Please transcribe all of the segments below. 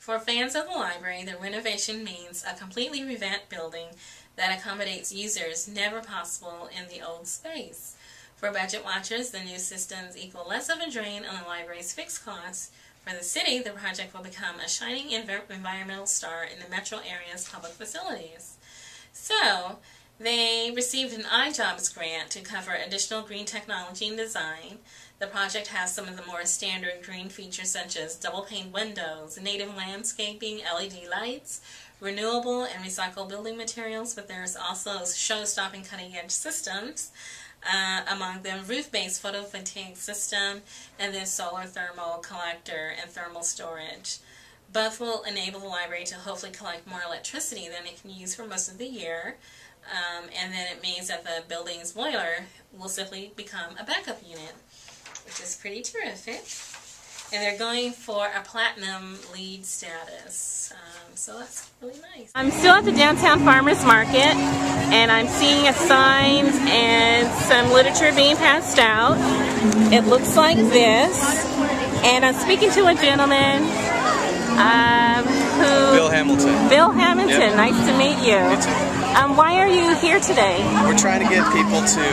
For fans of the library, the renovation means a completely revamped building that accommodates users never possible in the old space. For budget watchers, the new systems equal less of a drain on the library's fixed costs. For the city, the project will become a shining environmental star in the metro area's public facilities. So, they received an iJobs grant to cover additional green technology and design. The project has some of the more standard green features such as double-pane windows, native landscaping, LED lights, renewable and recycled building materials, but there's also show-stopping cutting-edge systems, among them roof-based photovoltaic system, and then solar thermal collector and thermal storage. Both will enable the library to hopefully collect more electricity than it can use for most of the year. And then it means that the building's boiler will simply become a backup unit, which is pretty terrific. And they're going for a platinum LEED status. So that's really nice. I'm still at the downtown farmers market, and I'm seeing a sign and some literature being passed out. It looks like this. And I'm speaking to a gentleman Bill Hamilton. Bill Hamilton, yep. Nice to meet you. Me too. Why are you here today? We're trying to get people to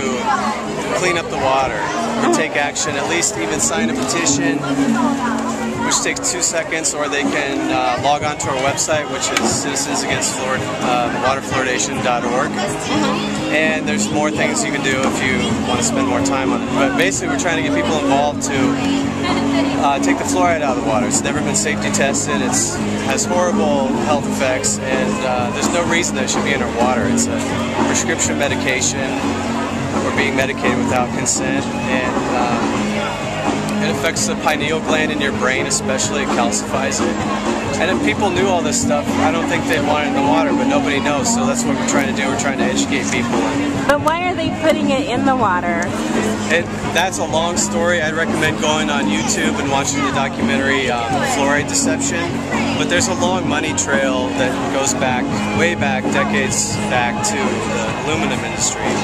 clean up the water and take action, at least even sign a petition, which takes 2 seconds, or they can log on to our website, which is citizensagainstwaterfluoridation.org. And there's more things you can do if you want to spend more time on it. But basically, we're trying to get people involved to take the fluoride out of the water. It's never been safety tested. It has horrible health effects, and there's no reason that it should be in our water. It's a prescription medication. We're being medicated without consent, and it affects the pineal gland in your brain, especially. It calcifies it. And if people knew all this stuff, I don't think they'd want it in the water, but nobody knows, so that's what we're trying to do. We're trying to educate people. But why are they putting it in the water? That's a long story. I'd recommend going on YouTube and watching the documentary Fluoride Deception. But there's a long money trail that goes back, way back, decades back to the aluminum industry.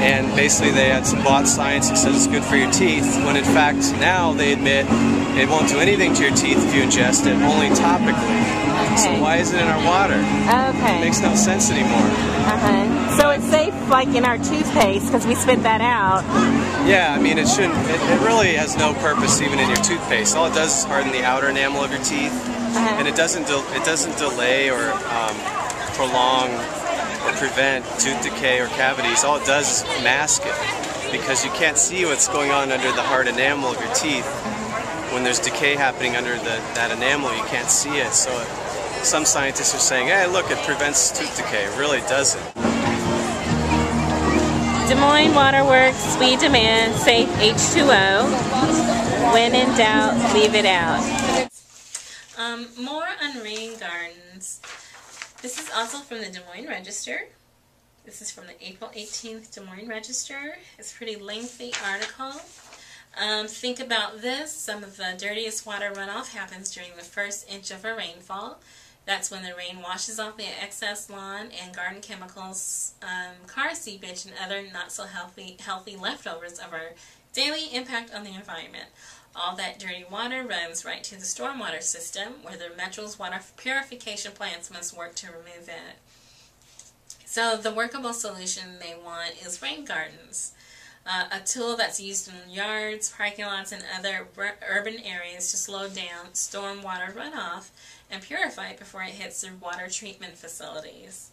And basically they had some bought science that says it's good for your teeth, when in fact now they admit it won't do anything to your teeth if you ingest it, only topically. Okay. So why is it in our water? Okay. It makes no sense anymore. So it's safe like in our toothpaste because we spit that out. Yeah, I mean it shouldn't, it really has no purpose even in your toothpaste. All it does is harden the outer enamel of your teeth, and it doesn't delay or prolong or prevent tooth decay or cavities. All it does is mask it, because you can't see what's going on under the hard enamel of your teeth. When there's decay happening under that enamel, you can't see it. So some scientists are saying, hey, look, it prevents tooth decay. It really doesn't. Des Moines Waterworks, we demand safe H2O. When in doubt, leave it out. More on rain gardens. This is also from the Des Moines Register. This is from the April 18th Des Moines Register. It's a pretty lengthy article. Think about this. Some of the dirtiest water runoff happens during the first inch of a rainfall. That's when the rain washes off the excess lawn and garden chemicals, car seepage, and other not so healthy leftovers of our daily impact on the environment. All that dirty water runs right to the stormwater system, where the Metro's water purification plants must work to remove it. So the workable solution they want is rain gardens, a tool that's used in yards, parking lots, and other urban areas to slow down stormwater runoff and purify it before it hits the water treatment facilities.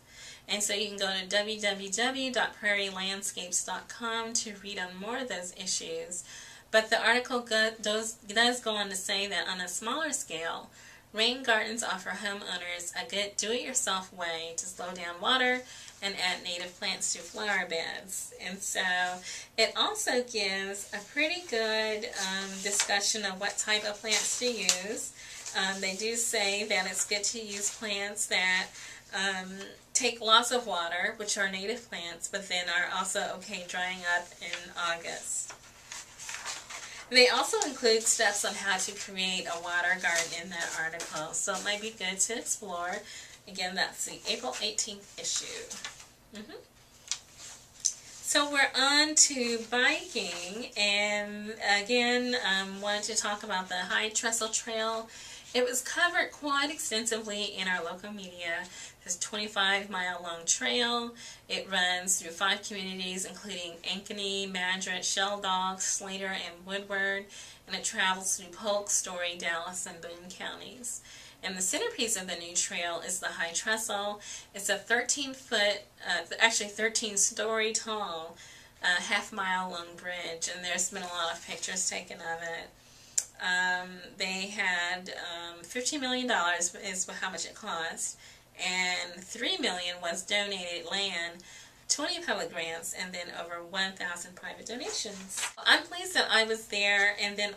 And so you can go to www.prairielandscapes.com to read on more of those issues. But the article does go on to say that on a smaller scale, rain gardens offer homeowners a good do-it-yourself way to slow down water and add native plants to flower beds. And so it also gives a pretty good discussion of what type of plants to use. They do say that it's good to use plants that take lots of water, which are native plants, but then are also okay drying up in August. They also include steps on how to create a water garden in that article, so it might be good to explore. Again, that's the April 18th issue. So we're on to biking, and again, wanted to talk about the High Trestle Trail It was covered quite extensively in our local media. This 25-mile-long trail. It runs through 5 communities, including Ankeny, Madrid, Shelldog, Slater, and Woodward, and it travels through Polk, Story, Dallas, and Boone counties. And the centerpiece of the new trail is the High Trestle. It's a 13-story tall, half-mile-long bridge, and there's been a lot of pictures taken of it. They had $15 million is how much it cost, and $3 million was donated land, 20 public grants, and then over 1,000 private donations. I'm pleased that I was there, and then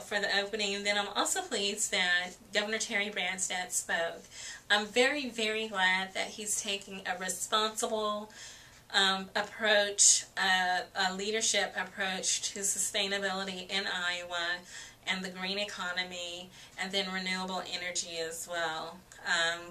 for the opening, and then I'm also pleased that Governor Terry Branstad spoke. I'm very, very glad that he's taking a responsible approach, a leadership approach to sustainability in Iowa and the green economy, and then renewable energy as well.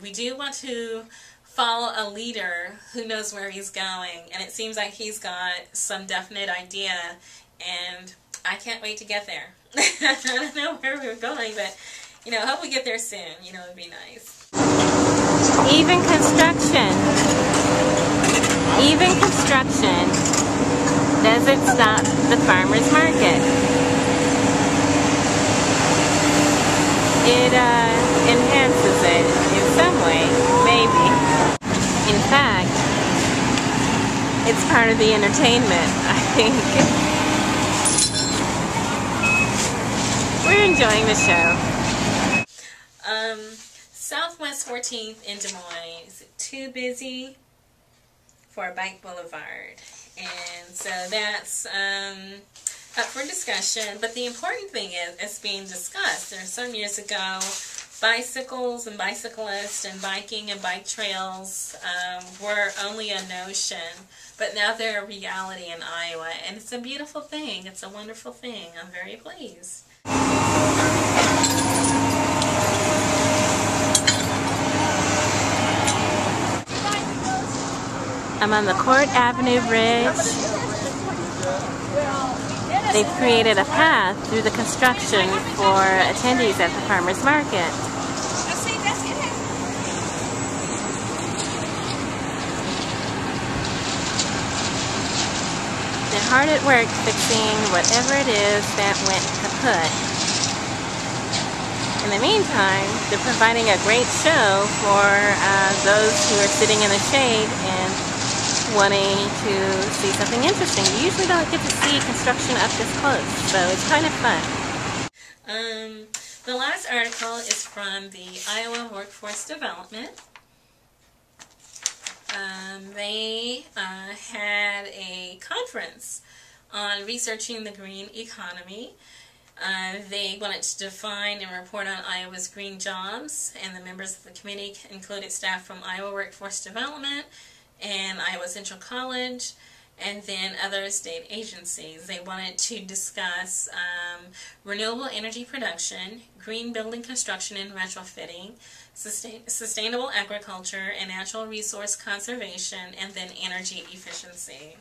We do want to follow a leader who knows where he's going, and it seems like he's got some definite idea, and I can't wait to get there. I don't know where we're going, but I hope we get there soon. It'd be nice. Even construction doesn't stop the farmers market. It enhances it in some way, maybe. In fact, it's part of the entertainment, I think. We're enjoying the show. Southwest 14th in Des Moines. Is it too busy for a bike boulevard? And so that's up for discussion. But the important thing is it's being discussed. There some years ago, bicycles and bicyclists and biking and bike trails were only a notion, but now they're a reality in Iowa, and it's a beautiful thing. It's a wonderful thing. I'm very pleased. I'm on the Court Avenue Bridge. They've created a path through the construction for attendees at the farmers market. They're hard at work fixing whatever it is that went kaput. In the meantime, they're providing a great show for those who are sitting in the shade and wanting to see something interesting. You usually don't get to see construction up this close, so it's kind of fun. The last article is from the Iowa Workforce Development. They had a conference on researching the green economy. They wanted to define and report on Iowa's green jobs, and the members of the committee included staff from Iowa Workforce Development and Iowa Central College, and then other state agencies. They wanted to discuss renewable energy production, green building construction and retrofitting, sustainable agriculture and natural resource conservation, and then energy efficiency.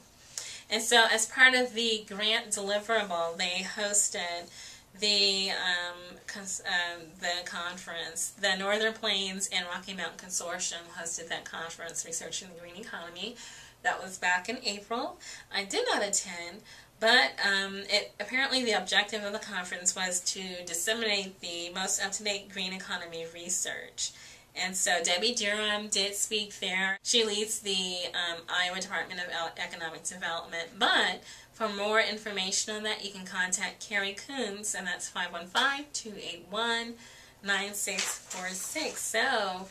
And so as part of the grant deliverable, they hosted the conference. The Northern Plains and Rocky Mountain Consortium hosted that conference, Researching the Green Economy. That was back in April. I did not attend, but apparently the objective of the conference was to disseminate the most up-to-date green economy research. And so Debbie Durham did speak there. She leads the Iowa Department of Economic Development. But for more information on that, you can contact Carrie Coons, and that's 515-281-9646. So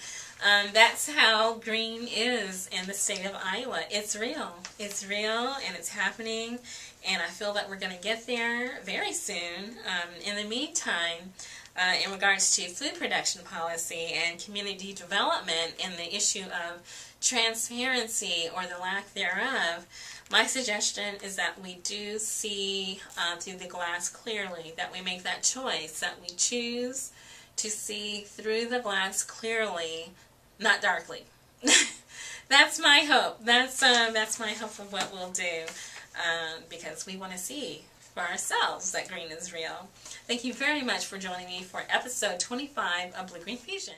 that's how green is in the state of Iowa. It's real. It's real, and it's happening, and I feel that we're going to get there very soon. In the meantime, in regards to food production policy and community development and the issue of transparency or the lack thereof, my suggestion is that we do see through the glass clearly, that we make that choice, that we choose to see through the glass clearly, not darkly. That's my hope. That's my hope of what we'll do, because we want to see for ourselves that green is real. Thank you very much for joining me for episode 25 of Blue Green Fusion.